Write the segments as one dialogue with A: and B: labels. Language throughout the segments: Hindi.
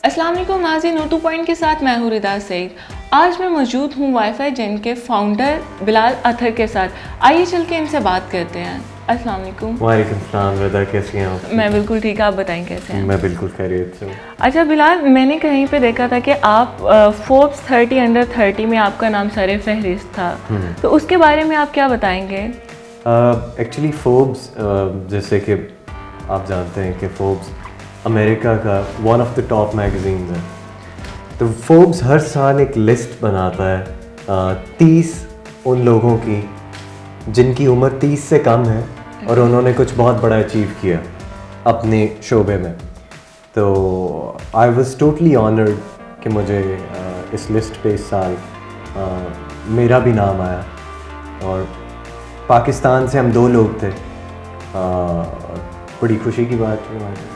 A: अस्सलाम वालेकुम नाज़रीन, नूर 2 पॉइंट के साथ मैं हूँ रिदा सईद। आज मैं मौजूद हूँ वाईफाई जेन के फाउंडर बिलाल अतहर के साथ। आइए चल के इनसे बात करते हैं। अस्सलाम वालेकुम।
B: वालेकुम सलाम रिदा, कैसी हैं आप?
A: मैं बिल्कुल ठीक, आप बताएं कैसे हैं?
B: मैं बिल्कुल खैरियत से हूँ।
A: अच्छा बिलाल, मैंने कहीं पे देखा था कि आप फोर्ब्स 30 अंडर 30 में आपका नाम सर फहरिस्त था, तो उसके बारे में आप क्या बताएंगे?
B: एक्चुअली फोर्ब्स, जैसे कि आप जानते हैं कि फोर्ब्स अमेरिका का one of the top magazines है। तो फोर्ब्स हर साल एक लिस्ट बनाता है 30 उन लोगों की जिनकी उम्र 30 से कम है और उन्होंने कुछ बहुत बड़ा अचीव किया अपने शोबे में। तो आई वॉज टोटली ऑनर्ड कि मुझे इस लिस्ट पे इस साल मेरा भी नाम आया। और पाकिस्तान से हम 2 लोग थे। बड़ी खुशी की बात है हमारे।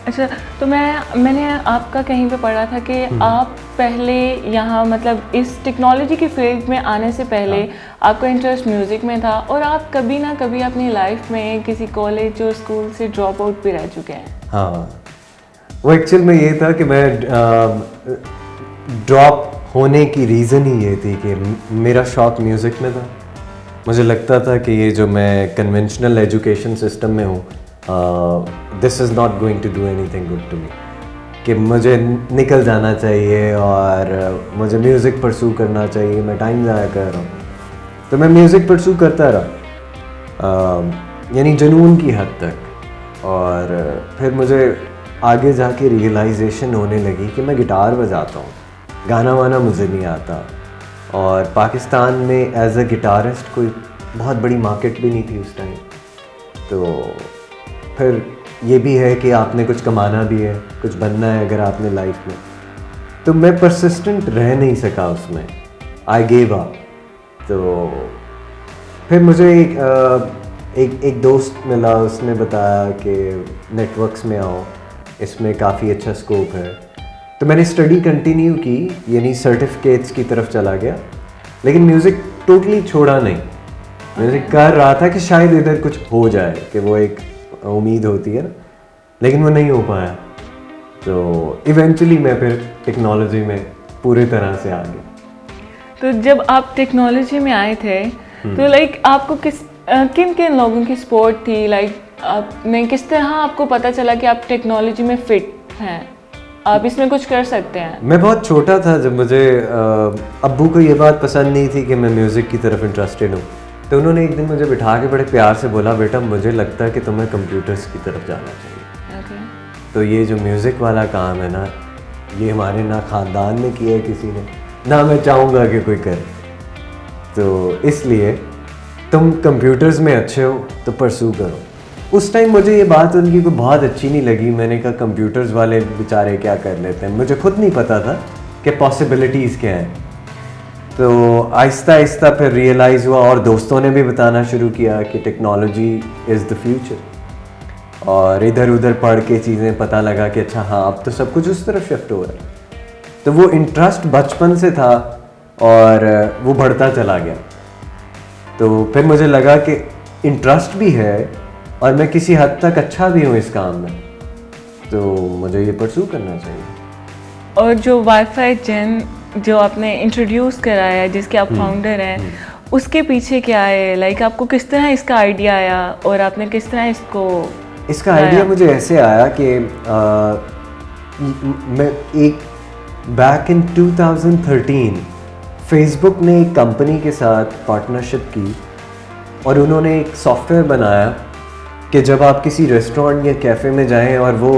A: अच्छा, तो मैंने आपका कहीं पे पढ़ा था कि आप पहले यहाँ मतलब इस टेक्नोलॉजी की फील्ड में आने से पहले आपका इंटरेस्ट म्यूज़िक में था और आप कभी ना कभी अपनी लाइफ में किसी कॉलेज और स्कूल से ड्रॉप आउट भी रह चुके हैं।
B: हाँ, वो एक्चुअल में ये था कि मैं ड्रॉप होने की रीज़न ही ये थी कि मेरा शौक़ म्यूज़िक में था। मुझे लगता था कि ये जो मैं कन्वेंशनल एजुकेशन सिस्टम में हूँ, this is not going to do anything good to me, कि मुझे निकल जाना चाहिए और मुझे म्यूज़िक परस्यू करना चाहिए। मैं टाइम ज़ाया कर रहा हूँ, तो मैं म्यूज़िक परस्यू करता रहा, यानी जुनून की हद तक। और फिर मुझे आगे जाके रियलाइजेशन होने लगी कि मैं गिटार बजाता हूँ, गाना वाना मुझे नहीं आता। और पाकिस्तान में एज अ गिटारिस्ट कोई बहुत बड़ी मार्केट भी नहीं थी उस टाइम। तो फिर ये भी है कि आपने कुछ कमाना भी है, कुछ बनना है अगर आपने लाइफ में। तो मैं परसिस्टेंट रह नहीं सका उसमें, आई गेव अप। तो फिर मुझे एक दोस्त मिला, उसने बताया कि नेटवर्क्स में आओ, इसमें काफ़ी अच्छा स्कोप है। तो मैंने स्टडी कंटिन्यू की, यानी सर्टिफिकेट्स की तरफ चला गया, लेकिन म्यूज़िक टोटली छोड़ा नहीं। म्यूज़िक कर रहा था कि शायद इधर कुछ हो जाए, कि वो एक उम्मीद होती है ना, लेकिन वो नहीं हो पाया। तो इवेंचुअली मैं फिर टेक्नोलॉजी में पूरी तरह से आ गया।
A: तो जब आप टेक्नोलॉजी में आए थे तो लाइक आपको किन किन लोगों की सपोर्ट थी? लाइक आपने किस तरह आपको पता चला कि आप टेक्नोलॉजी में फिट हैं, आप इसमें कुछ कर सकते हैं?
B: मैं बहुत छोटा था जब मुझे अब्बू को ये बात पसंद नहीं थी कि मैं म्यूज़िक की तरफ इंटरेस्टेड हूँ। तो उन्होंने एक दिन मुझे बिठा के बड़े प्यार से बोला, बेटा मुझे लगता है कि तुम्हें कंप्यूटर्स की तरफ जाना चाहिए। तो ये जो म्यूज़िक वाला काम है ना, ये हमारे ना ख़ानदान में किया है किसी ने, ना मैं चाहूँगा कि कोई करे। तो इसलिए तुम कंप्यूटर्स में अच्छे हो तो परस्यू करो। उस टाइम मुझे ये बात उनकी कोई बहुत अच्छी नहीं लगी। मैंने कहा कंप्यूटर्स वाले बेचारे क्या कर लेते हैं, मुझे खुद नहीं पता था कि पॉसिबिलिटीज़ क्या हैं। तो आहिस्ता आहिस्ता फिर रियलाइज़ हुआ और दोस्तों ने भी बताना शुरू किया कि टेक्नोलॉजी इज़ द फ्यूचर। और इधर उधर पढ़ के चीज़ें पता लगा कि अच्छा हाँ, अब तो सब कुछ उस तरफ शिफ्ट हो रहा है। तो वो इंटरेस्ट बचपन से था और वो बढ़ता चला गया। तो फिर मुझे लगा कि इंटरेस्ट भी है और मैं किसी हद तक अच्छा भी हूँ इस काम में, तो मुझे ये परस्यू करना चाहिए।
A: और जो वाईफाई जेन जो आपने इंट्रोड्यूस कराया है, जिसके आप फाउंडर हैं, उसके पीछे क्या है? लाइक आपको किस तरह इसका आइडिया आया और आपने किस तरह
B: इसका आइडिया मुझे ऐसे आया कि मैं एक बैक इन 2013 फेसबुक ने एक कंपनी के साथ पार्टनरशिप की और उन्होंने एक सॉफ्टवेयर बनाया कि जब आप किसी रेस्टोरेंट या कैफ़े में जाएं और वो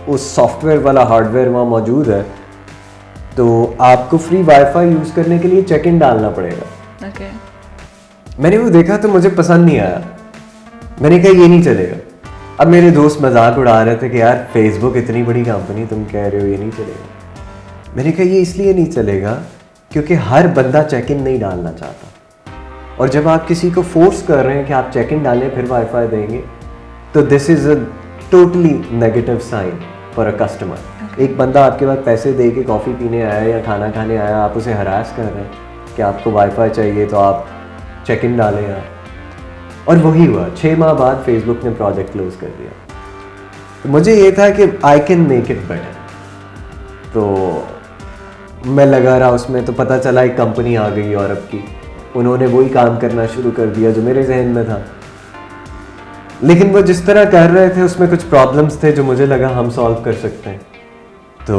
B: उस सॉफ्टवेयर वाला हार्डवेयर वहाँ मौजूद है, तो आपको फ्री वाईफाई यूज़ करने के लिए चेक इन डालना पड़ेगा। मैंने वो देखा तो मुझे पसंद नहीं आया। मैंने कहा ये नहीं चलेगा। अब मेरे दोस्त मजाक उड़ा रहे थे कि यार फेसबुक इतनी बड़ी कंपनी, तुम कह रहे हो ये नहीं चलेगा। मैंने कहा ये इसलिए नहीं चलेगा क्योंकि हर बंदा चेक इन नहीं डालना चाहता, और जब आप किसी को फोर्स कर रहे हैं कि आप चेक इन डालें फिर वाईफाई देंगे, तो this is a totally negative sign for a customer. एक बंदा आपके पास पैसे दे के कॉफ़ी पीने आया या खाना खाने आया, आप उसे हरास कर रहे हैं कि आपको वाईफाई चाहिए तो आप चेक इन डालें यार। और वही हुआ, 6 माह बाद फेसबुक ने प्रोजेक्ट क्लोज कर दिया। तो मुझे ये था कि I can make it better, तो मैं लगा रहा उसमें, तो पता चला एक कंपनी आ गई यूरोप की, उन्होंने वही काम करना शुरू कर दिया जो मेरे जहन में था। लेकिन वो जिस तरह कर रहे थे उसमें कुछ प्रॉब्लम्स थे जो मुझे लगा हम सॉल्व कर सकते हैं। तो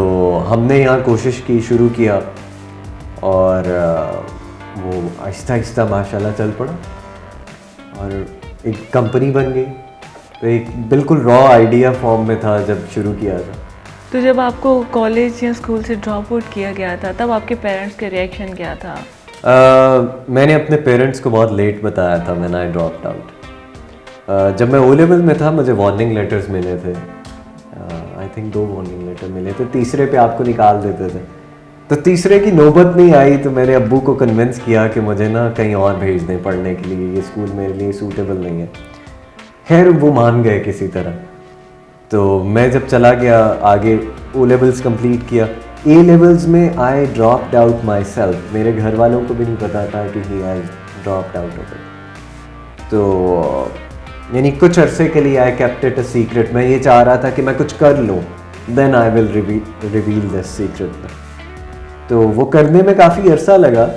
B: हमने यहाँ कोशिश की, शुरू किया, और वो आहिस्ता आहिस्ता माशाल्लाह चल पड़ा और एक कंपनी बन गई। तो एक बिल्कुल रॉ आइडिया फॉर्म में था जब शुरू किया था।
A: तो जब आपको कॉलेज या स्कूल से ड्रॉप आउट किया गया था तब आपके पेरेंट्स का रिएक्शन क्या था?
B: मैंने अपने पेरेंट्स को बहुत लेट बताया था व्हेन आई ड्रॉप्ड आउट। जब मैं ओ लेवल में था मुझे वार्निंग लेटर्स मिले थे, आई थिंक 2 वार्निंग लेटर मिले थे, तीसरे पे आपको निकाल देते थे। तो तीसरे की नौबत नहीं आई तो मैंने अब्बू को कन्विंस किया कि मुझे ना कहीं और भेज दें पढ़ने के लिए, ये स्कूल मेरे लिए सूटेबल नहीं है। खैर वो मान गए किसी तरह। तो मैं जब चला गया आगे, ओ लेवल्स कंप्लीट किया, ए लेवल्स में I dropped out myself. मेरे घर वालों को भी नहीं पता था कि ही I dropped out of it. तो यानी कुछ अरसे के लिए I kept it a secret. मैं ये चाह रहा था कि मैं कुछ कर लूँ, then I will reveal this secret. तो वो करने में काफ़ी अरसा लगा,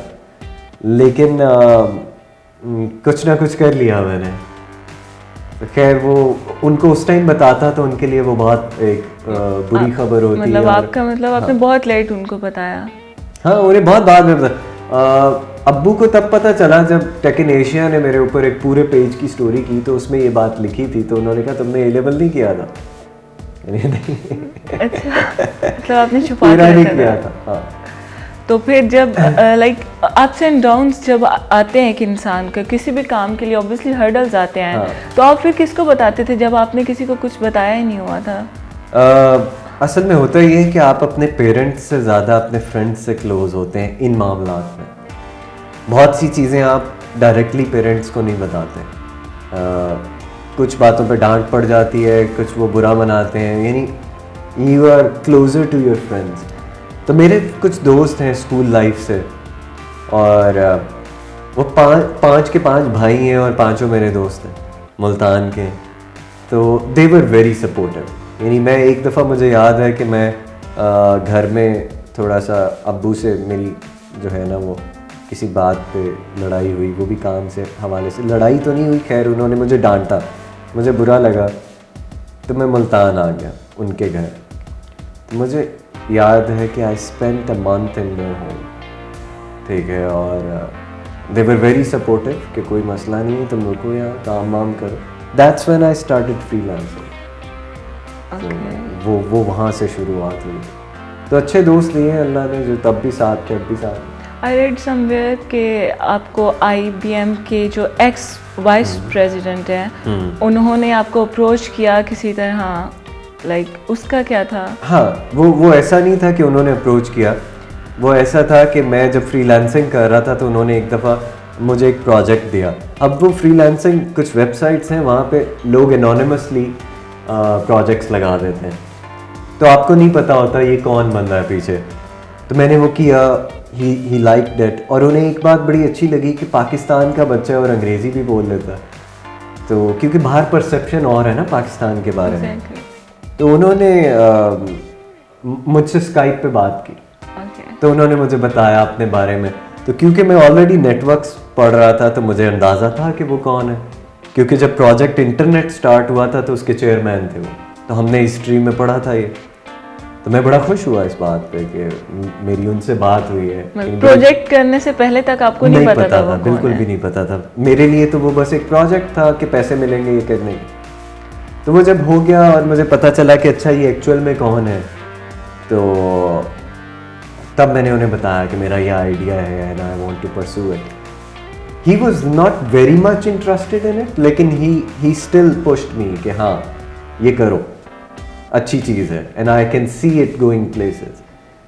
B: लेकिन कुछ ना कुछ कर लिया मैंने। तो खैर वो उनको उस टाइम बताता तो उनके लिए वो बहुत एक बुरी खबर होती
A: मतलब
B: है।
A: आपका मतलब आपने बहुत लेट उनको बताया?
B: हाँ, उन्हें बहुत बाद में पता। अब्बू को तब पता चला जब टेक इन एशिया ने मेरे ऊपर एक पूरे पेज की स्टोरी की, तो उसमें ये बात लिखी थी। तो उन्होंने कहा तुमने ए लेवल नहीं किया था?
A: अच्छा, मतलब आपने छुपा
B: पूरा नहीं
A: के
B: किया
A: रखा
B: था। हाँ।
A: तो फिर जब लाइक अप्स एंड डाउन्स जब आते हैं एक इंसान का किसी भी काम के लिए, ऑब्वियसली हर्डल्स आते हैं,
B: हाँ।
A: तो आप फिर किसको बताते थे जब आपने किसी को कुछ बताया ही नहीं हुआ था?
B: असल में होता ये है कि आप अपने पेरेंट्स से ज़्यादा अपने फ्रेंड्स से क्लोज होते हैं इन मामलात में। बहुत सी चीज़ें आप डायरेक्टली पेरेंट्स को नहीं बताते। कुछ बातों पे डांट पड़ जाती है, कुछ वो बुरा मनाते हैं, यानी you are closer to your friends. तो मेरे कुछ दोस्त हैं स्कूल लाइफ से, और वो पाँच के 5 भाई हैं और पांचों मेरे दोस्त हैं, मुल्तान के। तो दे वर वेरी सपोर्टिव। यानी मैं एक दफ़ा मुझे याद है कि मैं घर में थोड़ा सा अब्बू से मेरी जो है ना वो किसी बात पे लड़ाई हुई, वो भी काम से हवाले से। लड़ाई तो नहीं हुई, खैर उन्होंने मुझे डांटा, मुझे बुरा लगा, तो मैं मुल्तान आ गया उनके घर। तो मुझे याद है कि I spent a month in their home, ठीक है, और दे वर वेरी सपोर्टिव कि कोई मसला नहीं है, तुम रुको यहाँ, काम वाम करो। That's when I started freelancing. तो वो वहाँ से शुरुआत हुई। तो अच्छे दोस्त दिए हैं अल्लाह ने, जो तब भी साथ थे, अब भी साथ हैं।
A: आई रेड समवेयर कि आपको IBM के जो एक्स वाइस प्रेसिडेंट हैं उन्होंने आपको अप्रोच किया किसी तरह, लाइक उसका क्या था?
B: हाँ, वो ऐसा नहीं था कि उन्होंने अप्रोच किया, वो ऐसा था कि मैं जब फ्रीलांसिंग कर रहा था तो उन्होंने एक दफ़ा मुझे एक प्रोजेक्ट दिया। अब वो फ्रीलांसिंग कुछ वेबसाइट्स हैं, वहाँ पे लोग एनोनिमसली प्रोजेक्ट्स लगा देते हैं, तो आपको नहीं पता होता ये कौन बंदा है पीछे। तो मैंने वो किया, ही लाइक्ड इट, और उन्हें एक बात बड़ी अच्छी लगी कि पाकिस्तान का बच्चा है और अंग्रेज़ी भी बोल लेता है। तो क्योंकि बाहर परसेप्शन और है ना पाकिस्तान के बारे में। तो उन्होंने मुझसे स्काइप पे बात की। तो उन्होंने मुझे बताया अपने बारे में। तो क्योंकि मैं ऑलरेडी नेटवर्क्स पढ़ रहा था तो मुझे अंदाज़ा था कि वो कौन है, क्योंकि जब प्रोजेक्ट इंटरनेट स्टार्ट हुआ था तो उसके चेयरमैन थे वो। तो हमने हिस्ट्री में पढ़ा था ये। तो मैं बड़ा खुश हुआ इस बात पे कि मेरी उनसे बात हुई है।
A: प्रोजेक्ट करने से पहले तक आपको नहीं पता था वो
B: बिल्कुल
A: कौन है?
B: भी नहीं पता था। मेरे लिए तो वो बस एक प्रोजेक्ट था कि पैसे मिलेंगे ये करने के। तो वो जब हो गया और मुझे पता चला कि अच्छा ये एक्चुअल में कौन है, तो तब मैंने उन्हें बताया कि मेरा ये आइडिया है and I want to pursue it. He was not very much interested in it, लेकिन ही स्टिल पुश्ड मी कि हाँ ये करो, अच्छी चीज़ है and I can see it going places.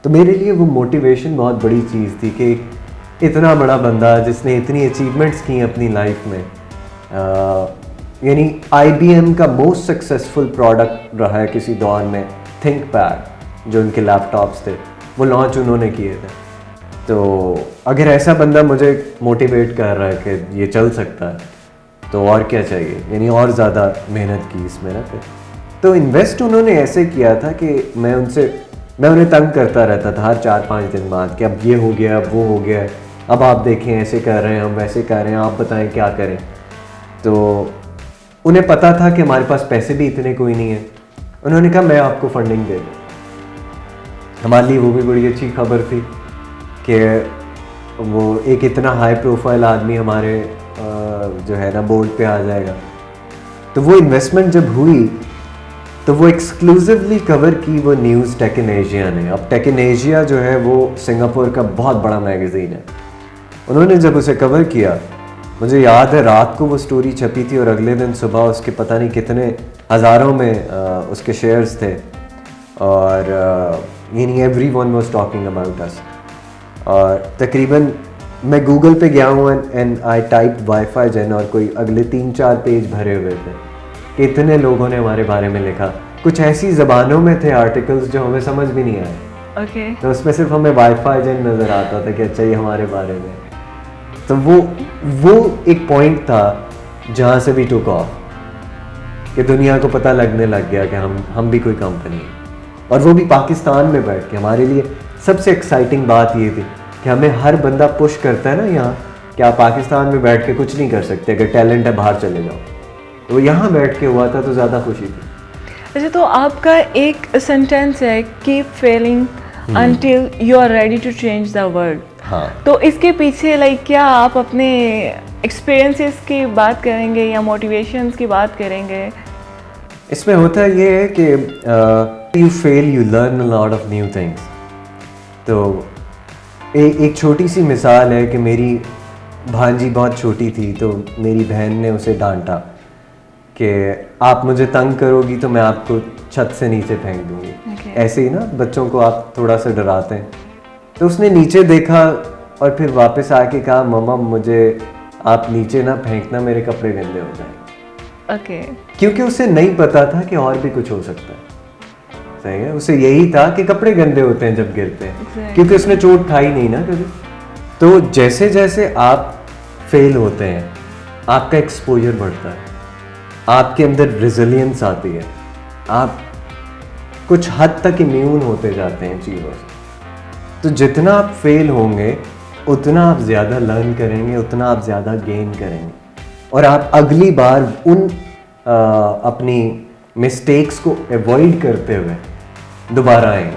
B: तो मेरे लिए वो मोटिवेशन बहुत बड़ी चीज़ थी कि इतना बड़ा बंदा जिसने इतनी अचीवमेंट्स की अपनी लाइफ में, यानी IBM का मोस्ट सक्सेसफुल प्रोडक्ट रहा है किसी दौर में थिंकपैड, जो उनके लैपटॉप्स थे, वो लॉन्च उन्होंने किए थे। तो अगर ऐसा बंदा मुझे मोटिवेट कर रहा है कि ये चल सकता है, तो और क्या चाहिए, यानी और ज़्यादा मेहनत की इसमें ना। फिर तो इन्वेस्ट उन्होंने ऐसे किया था कि मैं उनसे मैं उन्हें तंग करता रहता था हर 4-5 दिन बाद कि अब ये हो गया, अब वो हो गया, अब आप देखें ऐसे कर रहे हैं, हम वैसे कर रहे हैं, आप बताएं क्या करें। तो उन्हें पता था कि हमारे पास पैसे भी इतने कोई नहीं है। उन्होंने कहा मैं आपको फंडिंग दे दूँ। हमारे लिए वो भी बड़ी अच्छी खबर थी कि वो एक इतना हाई प्रोफाइल आदमी हमारे जो है ना बोर्ड पे आ जाएगा। तो वो इन्वेस्टमेंट जब हुई तो वो एक्सक्लूसिवली कवर की वो न्यूज़ टेक इन एशिया ने। अब टेक इन एशिया जो है वो सिंगापुर का बहुत बड़ा मैगज़ीन है। उन्होंने जब उसे कवर किया, मुझे याद है रात को वो स्टोरी छपी थी और अगले दिन सुबह उसके पता नहीं कितने हज़ारों में उसके शेयर्स थे और यानी everyone was talking about us. और तकरीबन मैं गूगल पे गया हूँ एंड आई टाइप्ड वाईफाई जन और कोई अगले 3-4 पेज भरे हुए थे कि इतने लोगों ने हमारे बारे में लिखा। कुछ ऐसी ज़बानों में थे आर्टिकल्स जो हमें समझ भी नहीं आए।
A: ओके।
B: तो उसमें सिर्फ हमें वाईफाई जन नज़र आता था कि अच्छा ये हमारे बारे में। तो वो एक पॉइंट था जहाँ से भी टुक ऑफ कि दुनिया को पता लगने लग गया कि हम भी कोई कंपनी है। और वो भी पाकिस्तान में बैठ के। हमारे लिए सबसे एक्साइटिंग बात ये थी कि हमें हर बंदा पुश करता है ना यहाँ कि आप पाकिस्तान में बैठ के कुछ नहीं कर सकते, अगर टैलेंट है बाहर चले जाओ। तो यहाँ बैठ के हुआ था तो ज़्यादा खुशी थी।
A: अच्छा, तो आपका एक सेंटेंस है keep failing until you are ready to change the world।
B: हाँ।
A: तो इसके पीछे लाइक क्या आप अपने एक्सपीरियंसेस की बात करेंगे या मोटिवेशंस की बात करेंगे?
B: इसमें होता ये है कि you fail you learn a lot of new things. तो एक छोटी सी मिसाल है कि मेरी भांजी बहुत छोटी थी तो मेरी बहन ने उसे डांटा कि आप मुझे तंग करोगी तो मैं आपको छत से नीचे फेंक दूंगी। ऐसे ही ना बच्चों को आप थोड़ा सा डराते हैं। तो उसने नीचे देखा और फिर वापस आके कहा मम्मा मुझे आप नीचे ना फेंकना, मेरे कपड़े गंदे हो जाएंगे।
A: ओके। क्योंकि
B: उसे नहीं पता था कि और भी कुछ हो सकता है। सही है, उसे यही था कि कपड़े गंदे होते हैं जब गिरते हैं, क्योंकि उसने चोट खाई नहीं ना कभी। तो जैसे जैसे आप फेल होते हैं आपका एक्सपोजर बढ़ता है, आपके अंदर रेजिलियंस आती है, आप कुछ हद तक इम्यून होते जाते हैं चीज़ों से। तो जितना आप फेल होंगे उतना आप ज़्यादा लर्न करेंगे, उतना आप ज़्यादा गेन करेंगे और आप अगली बार उन अपनी मिस्टेक्स को अवॉइड करते हुए दोबारा आएंगे।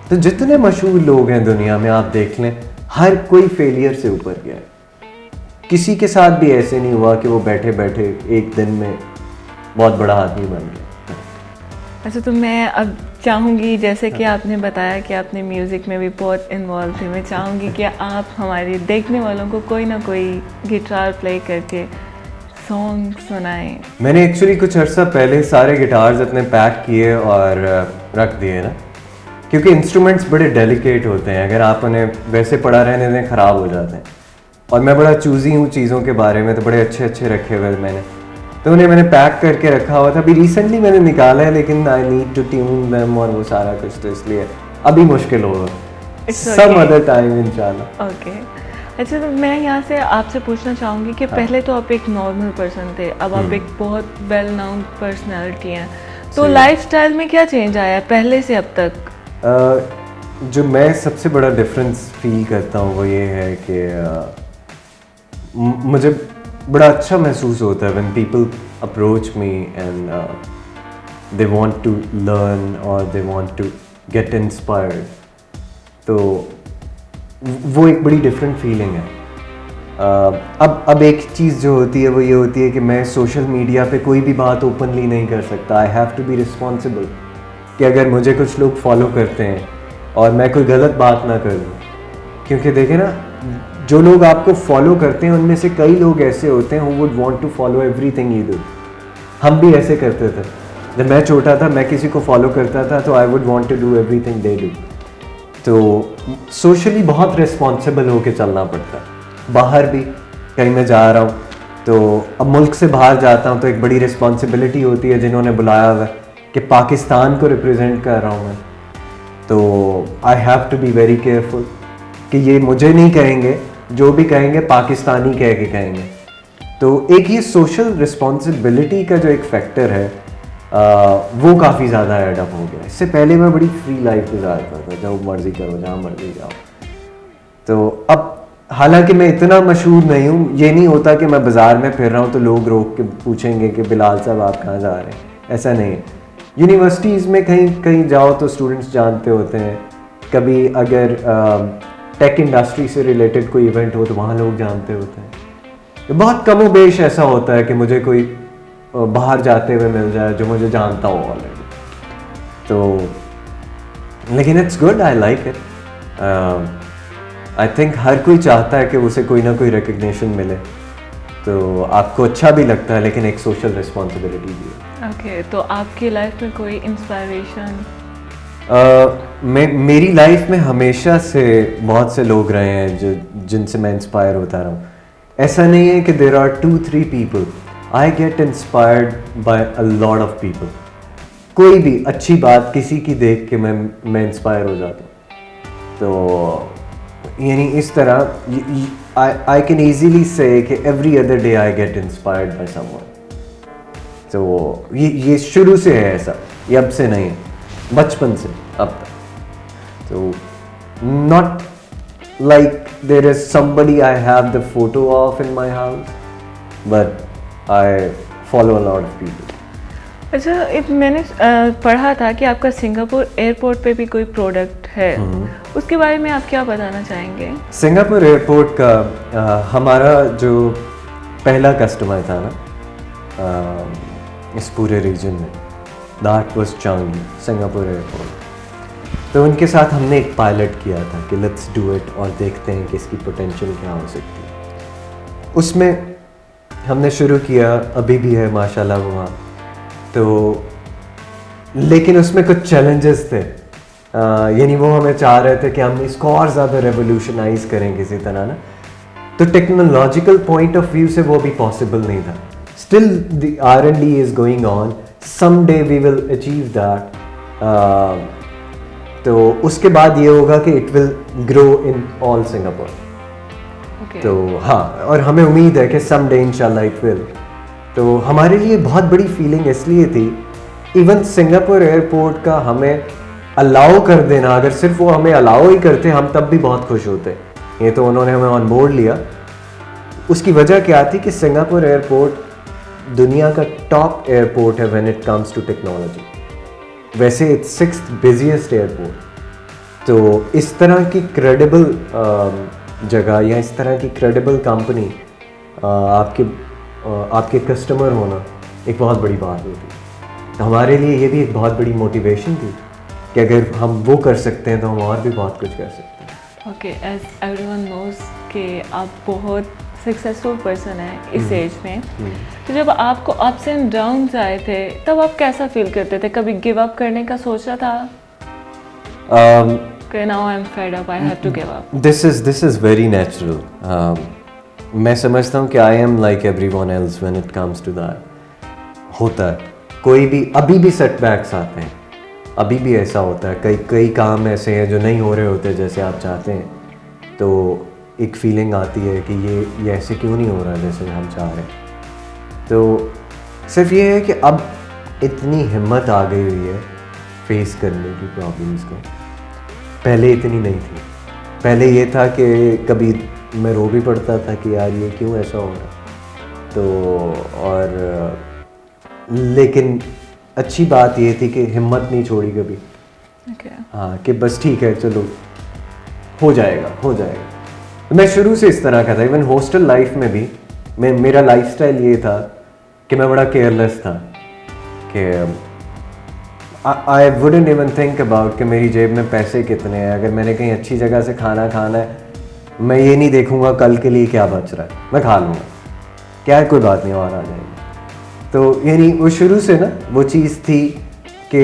B: तो जितने मशहूर लोग हैं दुनिया में आप देख लें, हर कोई फेलियर से ऊपर गया है। किसी के साथ भी ऐसे नहीं हुआ कि वो बैठे बैठे एक दिन में बहुत बड़ा आदमी बन गया।
A: अच्छा, तो मैं अब चाहूँगी जैसे कि आपने बताया कि आपने म्यूज़िक में भी बहुत इन्वॉल्व थे, मैं चाहूँगी कि आप हमारे देखने वालों को कोई ना कोई गिटार प्ले करके सॉन्ग सुनाएं।
B: मैंने एक्चुअली कुछ अर्सा पहले सारे गिटार्स अपने पैक किए और रख दिए ना, क्योंकि इंस्ट्रूमेंट्स बड़े डेलिकेट होते हैं, अगर आप उन्हें वैसे पड़ा रहने दें ख़राब हो जाते हैं। और मैं बड़ा चूज़ी हूँ चीज़ों के बारे में, तो बड़े अच्छे अच्छे रखे हुए मैंने, तो उन्हें मैंने पैक करके रखा हुआ था। अभी रिसेंटली मैंने निकाला है लेकिन I need to tune them और वो सारा कुछ, तो इसलिए अभी मुश्किल होगा। सम अदर टाइम इंशाल्लाह।
A: ओके। अच्छा, तो मैं यहाँ से आपसे पूछना चाहूँगी कि पहले तो आप एक नॉर्मल पर्सन थे, अब आप एक बहुत वेल नोन पर्सनालिटी हैं, तो लाइफस्टाइल में क्या चेंज आया पहले से अब तक?
B: जो मैं सबसे बड़ा डिफरेंस फील करता हूँ वो ये है कि मुझे बड़ा अच्छा महसूस होता है when people approach me and they want to learn और they want to get inspired. तो वो एक बड़ी डिफरेंट फीलिंग है। अब एक चीज़ जो होती है वो ये होती है कि मैं सोशल मीडिया पे कोई भी बात ओपनली नहीं कर सकता। I have to be responsible कि अगर मुझे कुछ लोग फॉलो करते हैं और मैं कोई गलत बात ना कर दूँ, क्योंकि देखें ना, जो लोग आपको फॉलो करते हैं उनमें से कई लोग ऐसे होते हैं who would want to follow everything you do. हम भी ऐसे करते थे। जब मैं छोटा था मैं किसी को फॉलो करता था तो I would want to do everything they do. तो सोशली बहुत रिस्पॉन्सिबल होकर चलना पड़ता है। बाहर भी कहीं मैं जा रहा हूँ तो अब मुल्क से बाहर जाता हूँ तो एक बड़ी रिस्पॉन्सिबिलिटी होती है, जिन्होंने बुलाया हुआ है कि पाकिस्तान को रिप्रेजेंट कर रहा हूँ मैं, तो I have to be very careful कि ये मुझे नहीं कहेंगे, जो भी कहेंगे पाकिस्तानी कह के कहेंगे। तो एक ये सोशल रिस्पॉन्सिबिलिटी का जो एक फैक्टर है वो काफ़ी ज़्यादा एड अप हो गया। इससे पहले मैं बड़ी फ्री लाइफ गुजारता था, जो मर्ज़ी करो, जहाँ मर्ज़ी जाओ। तो अब हालांकि मैं इतना मशहूर नहीं हूँ, ये नहीं होता कि मैं बाज़ार में फिर रहा हूँ तो लोग रोक के पूछेंगे कि बिलाल साहब आप कहाँ जा रहे हैं, ऐसा नहीं है। यूनिवर्सिटीज़ में कहीं कहीं जाओ तो स्टूडेंट्स जानते होते हैं, कभी अगर टेक इंडस्ट्री से रिलेटेड कोई इवेंट हो तो वहाँ लोग जानते होते हैं। तो बहुत कमो बेश ऐसा होता है कि मुझे कोई बाहर जाते हुए मिल जाए जो मुझे जानता हो ऑलरेडी। तो लेकिन it's good, I like it. I think हर कोई चाहता है कि उसे कोई ना कोई रिकग्निशन मिले, तो आपको अच्छा भी लगता है, लेकिन एक सोशल रिस्पॉन्सिबिलिटी भी है।
A: ओके, तो आपकी लाइफ में कोई इंस्पायरेशन?
B: मेरी लाइफ में हमेशा से बहुत से लोग रहे हैं जो जिनसे मैं इंस्पायर होता रहा हूँ। ऐसा नहीं है कि there are 2-3 people, I get inspired by a lot of people. कोई भी अच्छी बात किसी की देख के मैं इंस्पायर हो जाता हूँ। तो यानी इस तरह आई कैन ईजीली से कि every other day I get inspired by someone. तो ये शुरू से है ऐसा, ये अब से नहीं है, बचपन से अब तक। तो not like there is somebody I have the photo of in my house, but I follow a lot of people.
A: अच्छा, मैंने पढ़ा था कि आपका सिंगापुर एयरपोर्ट पे भी कोई प्रोडक्ट है, उसके बारे में आप क्या बताना चाहेंगे?
B: सिंगापुर एयरपोर्ट का हमारा जो पहला कस्टमर था ना इस पूरे रीजन में, that was Changi, Singapore airport. तो उनके साथ हमने एक पायलट किया था कि लेट्स डू इट और देखते हैं कि इसकी पोटेंशियल क्या हो सकती है। उसमें हमने शुरू किया, अभी भी है माशाल्लाह वहाँ। तो लेकिन उसमें कुछ चैलेंजेस थे, यानी वो हमें चाह रहे थे कि हम इसको और ज़्यादा रेवोल्यूशनाइज करें किसी तरह ना। तो टेक्नोलॉजिकल पॉइंट ऑफ व्यू से वो भी पॉसिबल नहीं था। Still the R&D is going on, some day we will achieve that. तो उसके बाद ये होगा कि it will grow in all Singapore. तो हाँ, और हमें उम्मीद है कि सम डे इंशाल्लाह इट विल। तो हमारे लिए बहुत बड़ी फीलिंग इसलिए थी, इवन सिंगापुर एयरपोर्ट का हमें अलाउ कर देना, अगर सिर्फ वो हमें अलाउ ही करते हम तब भी बहुत खुश होते। ये तो उन्होंने हमें ऑन बोर्ड लिया। उसकी वजह क्या थी कि सिंगापुर एयरपोर्ट दुनिया का टॉप एयरपोर्ट है when it comes to technology. वैसे इट्स 6th बिजिएस्ट एयरपोर्ट। तो इस तरह की क्रेडिबल जगह या इस तरह की क्रेडिबल कंपनी आपके कस्टमर होना एक बहुत बड़ी बात होती है। तो हमारे लिए ये भी एक बहुत बड़ी मोटिवेशन थी कि अगर हम वो कर सकते हैं तो हम और भी बहुत कुछ कर सकते हैं।
A: ओके, एज एवरीवन नोज कि आप बहुत सक्सेसफुल पर्सन है इस एज में। तो जब आपको अप्स एंड डाउन्स आए थे तब आप कैसा फील करते थे? कभी गिव अप करने का सोचा था? कि now I am fed up, I have to give up?
B: This is very natural. मैं समझता हूँ कि I am like everyone else when it comes to that. होता है, कोई भी अभी भी सेटबैक्स आते हैं, अभी भी ऐसा होता है। कई काम ऐसे हैं जो नहीं हो रहे होते जैसे आप चाहते हैं, तो एक फीलिंग आती है कि ये ऐसे क्यों नहीं हो रहा जैसे हम चाह रहे हैं। तो सिर्फ ये है कि अब इतनी हिम्मत आ गई हुई है फेस करने की प्रॉब्लम्स को, पहले इतनी नहीं थी। पहले ये था कि कभी मैं रो भी पड़ता था कि यार ये क्यों ऐसा हो रहा। तो और लेकिन अच्छी बात ये थी कि हिम्मत नहीं छोड़ी कभी। हाँ, कि बस ठीक है, चलो हो जाएगा। मैं शुरू से इस तरह का था। इवन हॉस्टल लाइफ में भी मेरा लाइफस्टाइल ये था कि मैं बड़ा केयरलेस था कि I wouldn't even think about कि मेरी जेब में पैसे कितने हैं। अगर मैंने कहीं अच्छी जगह से खाना खाना है, मैं ये नहीं देखूंगा कल के लिए क्या बच रहा है, मैं खा लूँगा, क्या है कोई बात नहीं और आ जाएगी। तो यानी वो शुरू से ना वो चीज़ थी कि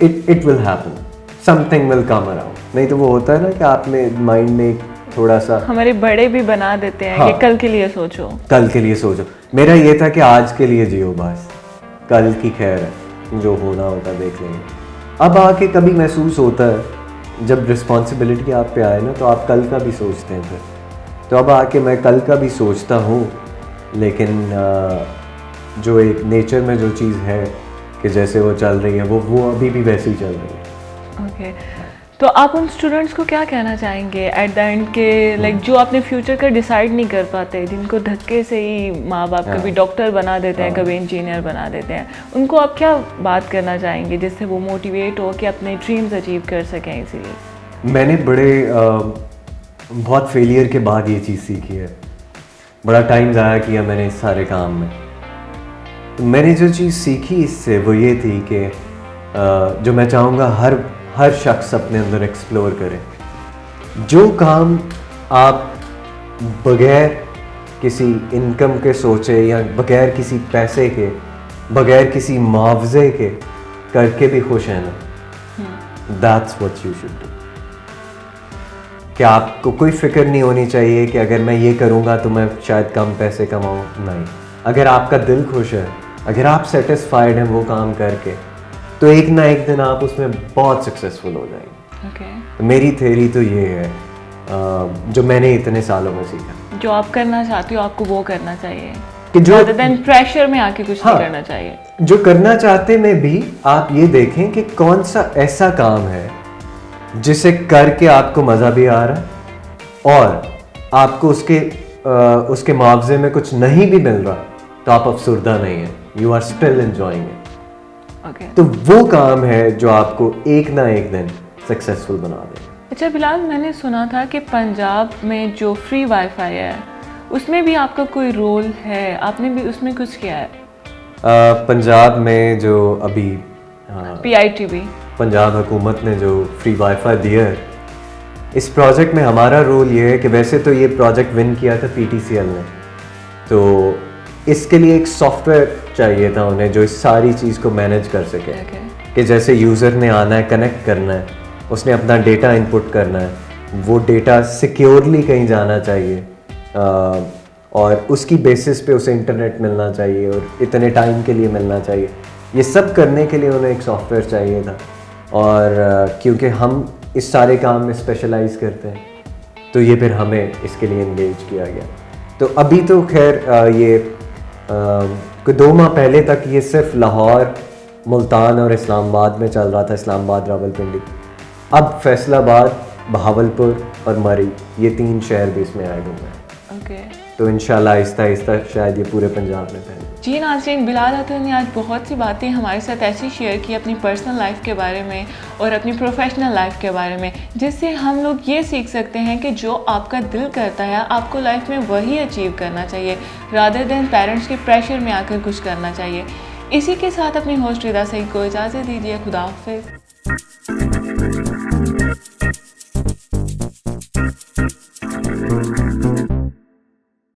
B: it will happen, something will come around. नहीं तो वो होता है ना कि आप में माइंड में थोड़ा सा, हमारे
A: बड़े भी बना देते हैं। हाँ, कि कल के लिए सोचो।
B: मेरा ये था कि आज के लिए जियो, बस कल की खैर है, जो होना होता देख लेंगे। अब आके कभी महसूस होता है जब रिस्पॉन्सिबिलिटी आप पे आए ना, तो आप कल का भी सोचते हैं फिर। तो अब आके मैं कल का भी सोचता हूँ, लेकिन जो एक नेचर में जो चीज़ है कि जैसे वो चल रही है वो अभी भी वैसे ही चल रही है।
A: ओके, तो आप उन स्टूडेंट्स को क्या कहना चाहेंगे एट द एंड के लाइक जो अपने फ्यूचर का डिसाइड नहीं कर पाते, जिनको धक्के से ही माँ बाप कभी डॉक्टर बना देते हैं, कभी इंजीनियर बना देते हैं, उनको आप क्या बात करना चाहेंगे जिससे वो मोटिवेट हो कि अपने ड्रीम्स अचीव कर सकें? इसीलिए
B: मैंने बहुत फेलियर के बाद ये चीज़ सीखी है, बड़ा टाइम ज़ाया किया मैंने इस सारे काम में। तो मैंने जो चीज़ सीखी इससे वो ये थी कि जो मैं चाहूँगा हर शख्स अपने अंदर एक्सप्लोर करे। जो काम आप बगैर किसी इनकम के सोचे या बगैर किसी पैसे के, बगैर किसी मुआवजे के करके भी खुश हैं ना, that's what you should do. कि आपको कोई फिक्र नहीं होनी चाहिए कि अगर मैं ये करूँगा तो मैं शायद कम पैसे कमाऊँ, नहीं। अगर आपका दिल खुश है, अगर आप सेटिस्फाइड हैं वो काम करके, तो एक ना एक दिन आप उसमें बहुत सक्सेसफुल हो जाएंगे।
A: ओके,
B: तो मेरी थ्योरी तो ये है जो मैंने इतने सालों में सीखा,
A: जो आप करना चाहते हो आपको वो करना चाहिए
B: कि जो
A: rather than प्रेशर में आके कुछ नहीं करना चाहिए।
B: जो करना चाहते में भी आप ये देखें कि कौन सा ऐसा काम है जिसे करके आपको मज़ा भी आ रहा है और आपको उसके मुआवजे में कुछ नहीं भी मिल रहा, तो आप अफसुर्दा नहीं है, you are still enjoying it.
A: Okay,
B: तो वो काम है जो आपको एक ना एक दिन सक्सेसफुल बना देगा।
A: अच्छा बिलाल, मैंने सुना था कि पंजाब में जो फ्री वाईफाई है उसमें भी आपका कोई रोल है, आपने भी उसमें कुछ किया है?
B: पंजाब में जो अभी
A: PITB
B: पंजाब हुकूमत ने जो फ्री वाईफाई दिया है, इस प्रोजेक्ट में हमारा रोल ये है कि वैसे तो ये प्रोजेक्ट विन किया था PTCL ने, तो इसके लिए एक सॉफ्टवेयर चाहिए था उन्हें जो इस सारी चीज़ को मैनेज कर सके। कि जैसे यूज़र ने आना है, कनेक्ट करना है, उसने अपना डेटा इनपुट करना है, वो डेटा सिक्योरली कहीं जाना चाहिए और उसकी बेसिस पे उसे इंटरनेट मिलना चाहिए और इतने टाइम के लिए मिलना चाहिए। ये सब करने के लिए उन्हें एक सॉफ्टवेयर चाहिए था और क्योंकि हम इस सारे काम में स्पेशलाइज करते हैं तो ये फिर हमें इसके लिए इंगेज किया गया। तो अभी तो खैर ये कोई 2 माह पहले तक ये सिर्फ लाहौर, मुल्तान और इस्लामाबाद में चल रहा था, इस्लामाबाद, रावलपिंडी। अब फैसलाबाद, बहावलपुर और मरी, ये 3 शहर भी इसमें ऐड हुए हैं।
A: ओके,
B: तो इंशाल्लाह आहिस्ता आहिस्ता शायद ये पूरे पंजाब में फैले।
A: जी नाज़रीन, बिलाल अतहर ने आज बहुत सी बातें हमारे साथ ऐसी शेयर की अपनी पर्सनल लाइफ के बारे में और अपनी प्रोफेशनल लाइफ के बारे में, जिससे हम लोग ये सीख सकते हैं कि जो आपका दिल करता है आपको लाइफ में वही अचीव करना चाहिए, रादर देन पेरेंट्स के प्रेशर में आकर कुछ करना चाहिए। इसी के साथ अपनी होस्ट रिदा सईद को इजाज़त दीजिए। खुदा हाफिज़।